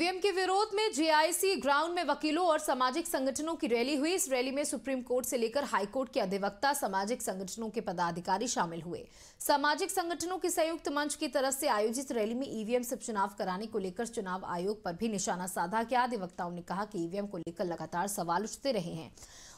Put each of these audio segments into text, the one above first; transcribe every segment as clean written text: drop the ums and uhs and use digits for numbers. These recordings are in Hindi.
ईवीएम के विरोध में जेआईसी ग्राउंड में वकीलों और सामाजिक संगठनों की रैली हुई। इस रैली में सुप्रीम कोर्ट से लेकर हाई कोर्ट के अधिवक्ता, सामाजिक संगठनों के पदाधिकारी शामिल हुए। सामाजिक संगठनों के संयुक्त मंच की तरफ से आयोजित रैली में ईवीएम से चुनाव कराने को लेकर चुनाव आयोग पर भी निशाना साधा गया। अधिवक्ताओं ने कहा कि ईवीएम को लेकर लगातार सवाल उठते रहे हैं।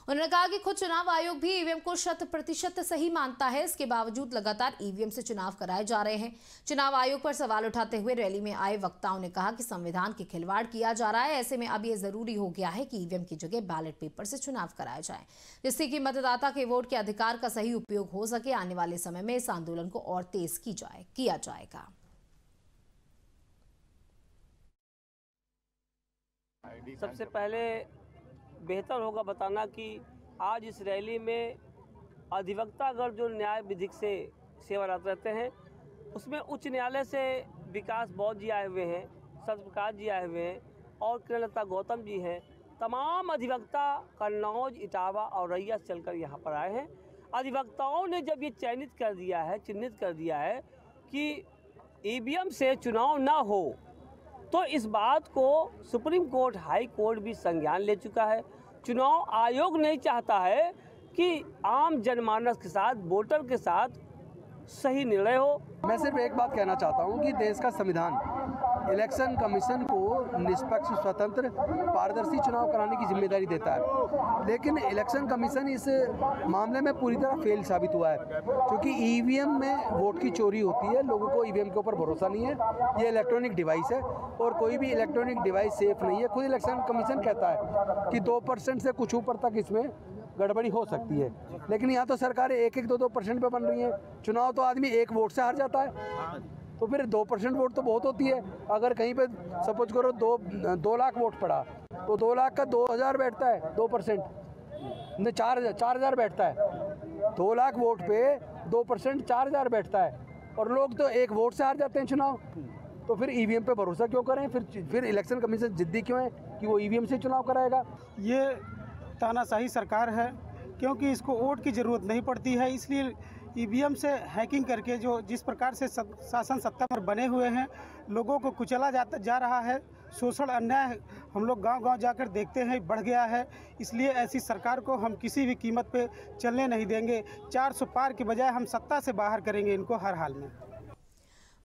उन्होंने कहा कि खुद चुनाव आयोग भी ईवीएम को 100% सही मानता है, इसके बावजूद लगातार ईवीएम से चुनाव कराए जा रहे हैं। चुनाव आयोग पर सवाल उठाते हुए रैली में आए वक्ताओं ने कहा कि संविधान के खिलवाड़ किया जा रहा है। ऐसे में अब यह जरूरी हो गया है कि ईवीएम की जगह बैलेट पेपर से चुनाव कराया जाए, जिससे कि मतदाता के वोट के अधिकार का सही उपयोग हो सके। आने वाले समय में इस आंदोलन को और तेज किया जाएगा। सबसे पहले बेहतर होगा बताना कि आज इस रैली में अधिवक्तागण जो न्याय विधिक से सेवारत रहते हैं, उसमें उच्च न्यायालय से विकास बौद्ध जी आए हुए हैं, सत्यप्रकाश जी आए हुए हैं और कृष्णलता गौतम जी हैं। तमाम अधिवक्ता कन्नौज, इटावा और रैया से चलकर यहाँ पर आए हैं। अधिवक्ताओं ने जब ये चिन्हित कर दिया है कि ईवीएम से चुनाव ना हो, तो इस बात को सुप्रीम कोर्ट, हाई कोर्ट भी संज्ञान ले चुका है। चुनाव आयोग नहीं चाहता है कि आम जनमानस के साथ, वोटर के साथ सही निर्णय हो। मैं सिर्फ एक बात कहना चाहता हूं कि देश का संविधान इलेक्शन कमीशन को निष्पक्ष, स्वतंत्र, पारदर्शी चुनाव कराने की जिम्मेदारी देता है, लेकिन इलेक्शन कमीशन इस मामले में पूरी तरह फेल साबित हुआ है, क्योंकि ईवीएम में वोट की चोरी होती है। लोगों को ईवीएम के ऊपर भरोसा नहीं है। ये इलेक्ट्रॉनिक डिवाइस है और कोई भी इलेक्ट्रॉनिक डिवाइस सेफ नहीं है। खुद इलेक्शन कमीशन कहता है कि 2% से कुछ ऊपर तक इसमें गड़बड़ी हो सकती है, लेकिन यहाँ तो सरकारें 1-1, 2-2% पे बन रही हैं। चुनाव तो आदमी एक वोट से हार जाता है, तो फिर 2% वोट तो बहुत होती है। अगर कहीं पे सपोज करो 2 लाख वोट पड़ा, तो 2 लाख का 2000 बैठता है, 2% नहीं 4000 बैठता है। 2 लाख वोट पे 2% 4000 बैठता है, और लोग तो एक वोट से हार जाते हैं चुनाव। तो फिर ईवीएम पे भरोसा क्यों करें? फिर इलेक्शन कमीशन जिद्दी क्यों है कि वो ईवीएम से चुनाव कराएगा? ये तानाशाही सरकार है, क्योंकि इसको वोट की ज़रूरत नहीं पड़ती है। इसलिए ईवीएम से हैकिंग करके जो जिस प्रकार से शासन सत्ता पर बने हुए हैं, लोगों को कुचला जा रहा है। शोषण, अन्याय हम लोग गांव-गांव जाकर देखते हैं, बढ़ गया है। इसलिए ऐसी सरकार को हम किसी भी कीमत पे चलने नहीं देंगे। 400 पार के बजाय हम सत्ता से बाहर करेंगे इनको हर हाल में।